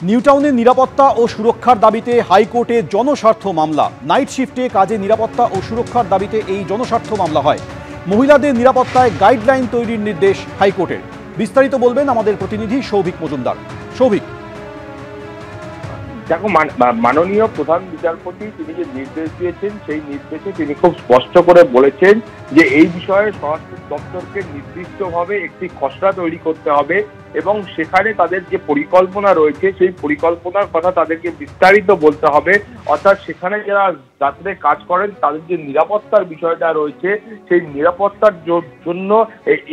নিউটাউনের নিরাপত্তা ও সুরক্ষার দাবিতে হাইকোর্টে জনস্বার্থ মামলা। নাইট শিফটে কাজে নিরাপত্তা ও সুরক্ষার দাবিতে এই জনস্বার্থ মামলা হয়। মহিলাদের নিরাপত্তায় গাইডলাইন তৈরির নির্দেশ হাইকোর্টের। বিস্তারিত বলবেন আমাদের প্রতিনিধি সৌভিক মজুমদার। সৌভিক, দেখো, মাননীয় প্রধান বিচারপতি তিনি যে নির্দেশ দিয়েছেন সেই নির্দেশে তিনি খুব স্পষ্ট করে বলেছেন যে এই বিষয়ে স্বরাষ্ট্র দপ্তরকে নির্দিষ্টভাবে একটি খসড়া তৈরি করতে হবে এবং সেখানে তাদের যে পরিকল্পনা রয়েছে সেই পরিকল্পনার কথা তাদেরকে বিস্তারিত বলতে হবে। অর্থাৎ সেখানে যারা রাত্রে কাজ করেন তাদের যে নিরাপত্তার বিষয়টা রয়েছে সেই নিরাপত্তার জন্য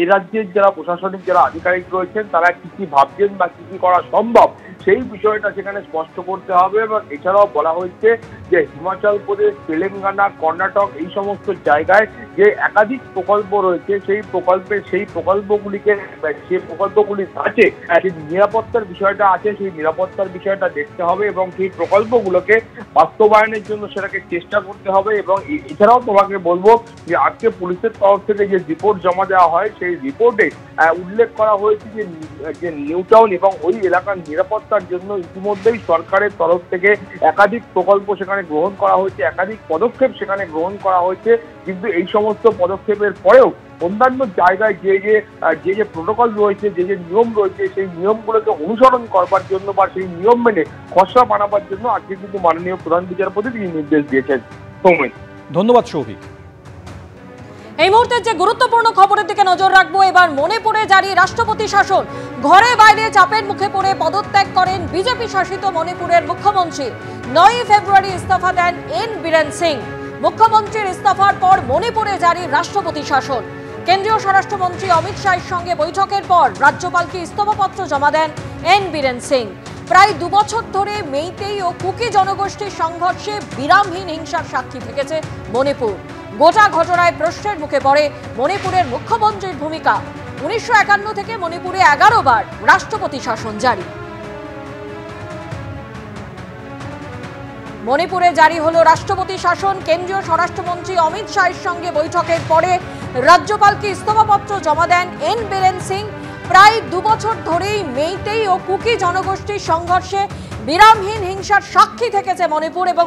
এ রাজ্যের যারা প্রশাসনিক যারা আধিকারিক রয়েছেন তারা কি কি ভাবছেন বা কি কি করা সম্ভব সেই বিষয়টা সেখানে স্পষ্ট করতে হবে। এবং এছাড়াও বলা হয়েছে যে হিমাচল প্রদেশ, তেলেঙ্গানা, কর্ণাটক এই সমস্ত জায়গায় যে একাধিক প্রকল্প রয়েছে সেই প্রকল্পগুলিকে যে প্রকল্পগুলি আছে যে নিরাপত্তার বিষয়টা আছে সেই নিরাপত্তার বিষয়টা দেখতে হবে এবং সেই প্রকল্পগুলোকে বাস্তবায়নের জন্য সেটাকে চেষ্টা করতে হবে। এবং এছাড়াও তোমাকে বলবো যে আজকে পুলিশের তরফ থেকে যে রিপোর্ট জমা দেওয়া হয় সেই রিপোর্টে উল্লেখ করা হয়েছে যে নিউটাউন এবং ওই এলাকার নিরাপত্তার জন্য ইতিমধ্যেই সরকারের তরফ থেকে একাধিক প্রকল্প সেখানে গ্রহণ করা হয়েছে, একাধিক পদক্ষেপ সেখানে গ্রহণ করা হয়েছে। কিন্তু এই সমস্ত পদক্ষেপের পরেও অন্যান্য জায়গায় যে প্রোটোকল রয়েছে, যে নিয়ম রয়েছে সেই নিয়মগুলোকে অনুসরণ করবার জন্য বা সেই নিয়ম মেনে খসড়া বানাবার জন্য আজকে কিন্তু মাননীয় প্রধান বিচারপতি তিনি নির্দেশ দিয়েছেন। ধন্যবাদ সৌভিক। এই মুহূর্তে যে গুরুত্বপূর্ণ খবরের দিকে নজর রাখবো। এবার মণিপুরে জারি রাষ্ট্রপতি শাসন। ঘরে বাইরে চাপের মুখে পড়ে পদত্যাগ করেন বিজেপি শাসিত মণিপুরের মুখ্যমন্ত্রী। 9 ফেব্রুয়ারি ইস্তফা দেন এন বীরেন সিং। মুখ্যমন্ত্রীর ইস্তফার পর মণিপুরে জারি রাষ্ট্রপতি শাসন। কেন্দ্রীয় স্বরাষ্ট্রমন্ত্রী অমিত শাহের সঙ্গে বৈঠকের পর রাজ্যপালকে ইস্তফাপত্র জমা দেন এন বীরেন সিং। প্রায় 2 বছর ধরে মেইতেই ও কুকি জনগোষ্ঠীর সংঘর্ষে বিরামহীন হিংসার সাক্ষী থেকেছে মণিপুর। গোটা ঘটনায় প্রশ্নের মুখে পড়ে মণিপুরের মুখ্যমন্ত্রীর ভূমিকা। 1951 থেকে মণিপুরে 11 বার রাষ্ট্রপতি শাসন জারি। মণিপুরে জারি হলো রাষ্ট্রপতি শাসন। কেন্দ্রীয় স্বরাষ্ট্রমন্ত্রী অমিত শাহের সঙ্গে বৈঠকের পরে রাজ্যপালকে ইস্তফাপত্র জমা দেন এন বীরেন সিং। প্রায় 2 বছর ধরেই মেইতেই ও কুকি জনগোষ্ঠীর সংঘর্ষে বিরামহীন হিংসার সাক্ষী থেকেছে মণিপুর এবং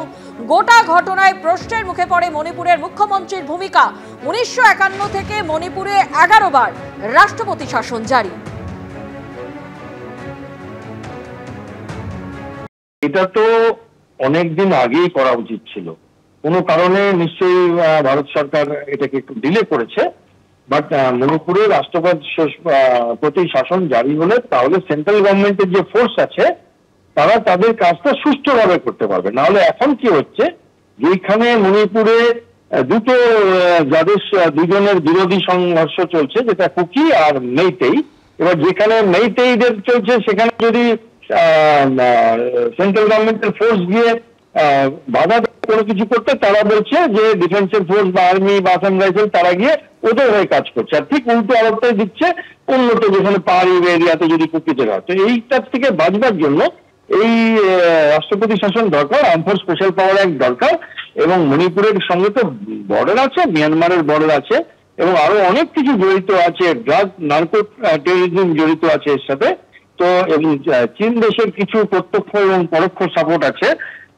গোটা ঘটনায় প্রশ্নের মুখে পড়ে মণিপুরের মুখ্যমন্ত্রীর ভূমিকা। 1951 থেকে মণিপুরে 11 বার রাষ্ট্রপতি শাসন জারি। এটা তো অনেকদিন আগেই করা উচিত ছিল। কোনো কারণে নিশ্চয়ই ভারত সরকার এটাকে একটু ডিলে করেছে। বাট মণিপুরে রাষ্ট্রপতি শাসন জারি হলে তাহলে সেন্ট্রাল গভর্নমেন্টের যে ফোর্স আছে তারা তাদের কাজটা সুষ্ঠুভাবে করতে পারবে। নাহলে এখন কি হচ্ছে, যেখানে মণিপুরে দুজনের বিরোধী সংঘর্ষ চলছে, যেটা কুকি আর মেইতেই। এবার যেখানে মেইতেইদের চলছে সেখানে যদি সেন্ট্রাল গভর্নমেন্টের ফোর্স গিয়ে বাধা কোনো কিছু করতে, তারা বলছে যে ডিফেন্সের ফোর্স বা আর্মি বা আসাম রাইফেল তারা গিয়ে ওদের হয়ে কাজ করছে। আর ঠিক উল্টো অবস্থায় দিচ্ছে উন্নত যেখানে পাহাড়ি এরিয়াতে যদি কুকিদের হয়। তো এইটার থেকে বাঁচবার জন্য এই রাষ্ট্রপতি শাসন দরকার, আর্ম ফোর্স স্পেশাল পাওয়ার অ্যাক্ট দরকার। এবং মণিপুরের সঙ্গে তো বর্ডার আছে, মিয়ানমারের বর্ডার আছে এবং আরো অনেক কিছু জড়িত আছে, ড্রাগ নার্কো টেরোরিজম জড়িত আছে এর সাথে। তো চীন দেশের কিছু প্রত্যক্ষ এবং পরোক্ষ সাপোর্ট আছে।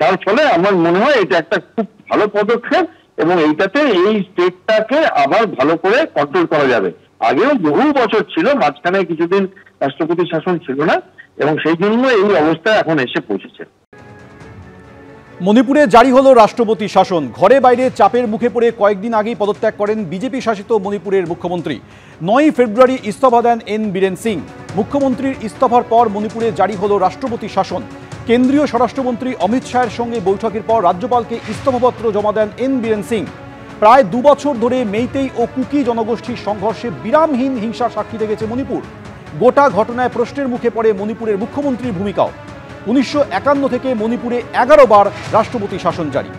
তার ফলে আমার মনে হয় এটা একটা খুব ভালো পদক্ষেপ এবং এইটাতে এই স্টেটটাকে আবার ভালো করে কন্ট্রোল করা যাবে। আগেও বহু বছর ছিল, মাঝখানে কিছুদিন রাষ্ট্রপতি শাসন ছিল না এবং সেই জন্য এই অবস্থায় এখন এসে পৌঁছেছে। মণিপুরে জারি হলো রাষ্ট্রপতি শাসন। ঘরে বাইরে চাপের মুখে পড়ে কয়েকদিন আগেই পদত্যাগ করেন বিজেপি শাসিত মণিপুরের মুখ্যমন্ত্রী। 9 ফেব্রুয়ারি ইস্তফা দেন এন বীরেন সিং। মুখ্যমন্ত্রীর ইস্তফার পর মণিপুরে জারি হলো রাষ্ট্রপতি শাসন। কেন্দ্রীয় স্বরাষ্ট্রমন্ত্রী অমিত শাহের সঙ্গে বৈঠকের পর রাজ্যপালকে ইস্তফাপত্র জমা দেন এন বীরেন সিং। প্রায় 2 বছর ধরে মেইতেই ও কুকি জনগোষ্ঠীর সংঘর্ষে বিরামহীন হিংসার সাক্ষী থেকেছে মণিপুর। গোটা ঘটনায় প্রশ্নের মুখে পড়ে মণিপুরের মুখ্যমন্ত্রীর ভূমিকাও। 1951 থেকে মণিপুরে 11 বার রাষ্ট্রপতি শাসন জারি।